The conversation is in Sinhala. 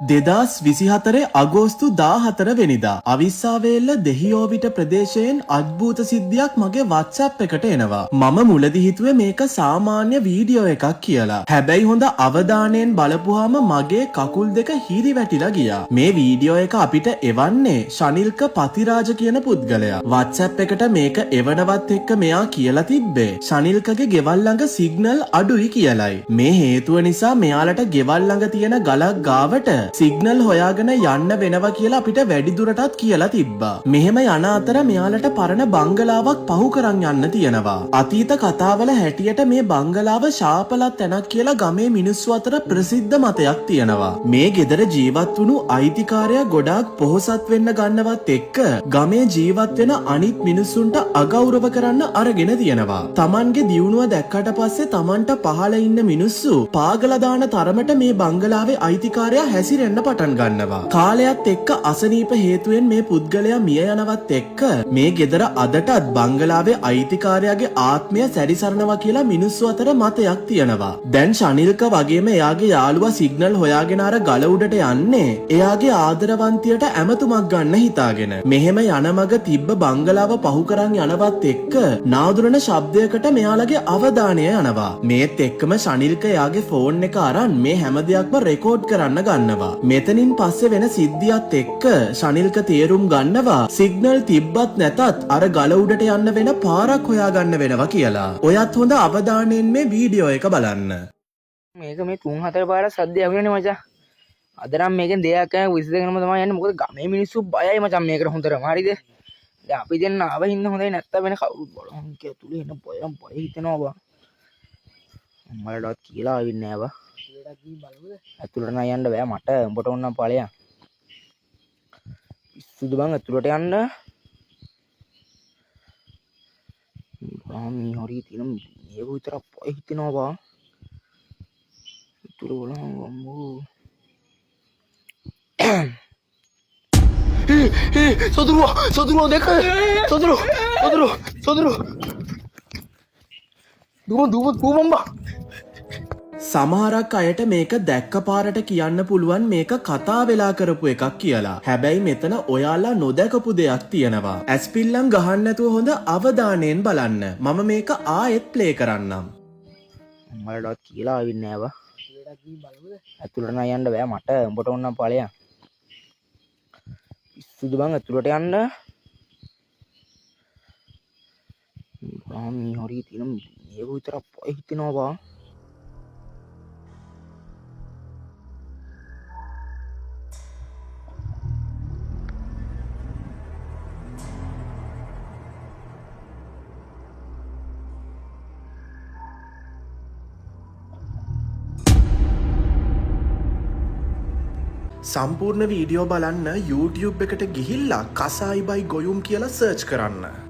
2024 අගෝස්තු 14 වෙනිදා අවිස්සාවේල්ල දෙහියෝවිට ප්‍රදේශයෙන් අද්භූත සිද්ධියක් මගේ WhatsApp එකට එනවා. මම මුලදි හිතුවේ මේක සාමාන්‍ය වීඩියෝ එකක් කියලා. හැබැයි හොඳ අවධානයෙන් බලපුවාම මගේ කකුල් දෙක හිරි වැටිලා ගියා. මේ වීඩියෝ එක අපිට එවන්නේ ශනිල්ක පතිරාජ කියන පුද්ගලයා. WhatsApp එකට මේක එවනවත් එක්ක මෙයා කියලා තිබ්බේ ශනිල්කගේ ගෙවල් ළඟ සිග්නල් අඩුයි කියලයි. මේ හේතුව නිසා මෙයාලට ගෙවල් ළඟ තියෙන ගලක් ගාවට සිග්නල් හොයාගෙන යන්න වෙනවා කියලා අපිට වැඩි දුරටත් කියලා තිබ්බා. මෙහෙම යන අතර මෙයාලට පරණ බංගලාවක් පහු කරන් යන්න තියෙනවා. අතීත කතාවල හැටියට මේ බංගලාව ශාපලත් තැනක් කියලා ගමේ මිනිස්සු අතර ප්‍රසිද්ධ මතයක් තියෙනවා. මේ ගෙදර ජීවත් වුණු අයිතිකාරයා ගොඩාක් පොහොසත් වෙන්න ගන්නවත් එක්ක ගමේ ජීවත් වෙන අනිත් මිනිස්සුන්ට අගෞරව කරන්න අරගෙන තියෙනවා. Tamanගේ දියුණුව දැක්කට පස්සේ Tamanට පහළ ඉන්න මිනිස්සු පාගල දාන තරමට මේ බංගලාවේ අයිතිකාරයා හැසිරෙන්න පටන් ගන්නවා. කාලයත් එක්ක අසනීප හේතුවෙන් මේ පුද්ගලයා මිය යනවත් එක්ක මේ ගෙදර අදටත් බංගලාවේ අයිතිකාරයාගේ ආත්මය සැරිසරනවා කියලා මිනිස්සු අතර මතයක් තියෙනවා. දැන් ශනිල්ක වගේම එයාගේ යාළුවා සිග්නල් හොයාගෙන අර ගල උඩට යන්නේ එයාගේ ආදරවන්තියට ඇමතුමක් ගන්න හිතාගෙන. මෙහෙම යන මග තිබ්බ බංගලාව පහු කරන් යනවත් එක්ක නාදුරන ශබ්දයකට මෙයාලගේ අවධානය යනවා. මේත් එක්කම ශනිල්ක එයාගේ ෆෝන් එක අරන් මේ හැම දෙයක්ම රෙකෝඩ් කරන්න ගන්නවා. මෙතනින් පස්සේ වෙන සිද්ධියත් එක්ක ශනිල්ක තේරුම් ගන්නවා සිග්නල් තිබ්බත් නැතත් අර ගල උඩට යන්න වෙන පාරක් හොයාගන්න වෙනවා කියලා. ඔයත් හොඳ අවධානයෙන් මේ වීඩියෝ එක බලන්න. මේක මේ 3-4 පාරක් සද්ද ඇහුණනේ මචං. අද නම් මේකෙන් දෙයක් නැහැ විශ්දගෙනම තමයි යන්නේ. මොකද ගමේ මිනිස්සු බයයි මචං මේකට හොඳටම. හරිද? දැන් අපි දෙන්න ආව හින්දා හොඳයි නැත්තම් වෙන කවුරුත් බලන්න කිය ඇතුලේ එන බය හිතෙනවා බා. මලටවත් කියලා ආවිත් නෑ බා. ඇතුලට නම් යන්න බෑ මට. උඹට ඕන නම් ඵලයන්. පිස්සුද බං ඇතුලට යන්න. රාමී හරිය තියෙන මේක විතරක් පොයි හිතෙනවා බා. ඇතුල බලන්න අම්මෝ. සොදුරුව දෙක. සොදුරුව. දුම බම්බා. සමහරක් අයට මේක දැක්ක පාරට කියන්න පුළුවන් මේක කතා වෙලා කරපු එකක් කියලා. හැබැයි මෙතන ඔයාලා නොදැකපු දෙයක් තියෙනවා. ඇස්පිල්ලම් ගහන්න නැතුව හොඳ අවධානයෙන් බලන්න. මම මේක ආයෙත් ප්ලේ කරන්නම්. මලටවත් කියලා ආවිත් නෑ බා. ඇතුලට නම් යන්න බෑ මට. උඹට ඕන නම් ඵලයන්. පිස්සුද බං ඇතුලට යන්න. රාමී හරිය තියෙන මේක විතරක් පොයි හිතෙනවා බා. සම්පූර්ණ වීඩියෝ බලන්න YouTube එකට ගිහිල්ලා කසායි බයි ගොයුම් කියලා සර්ච් කරන්න.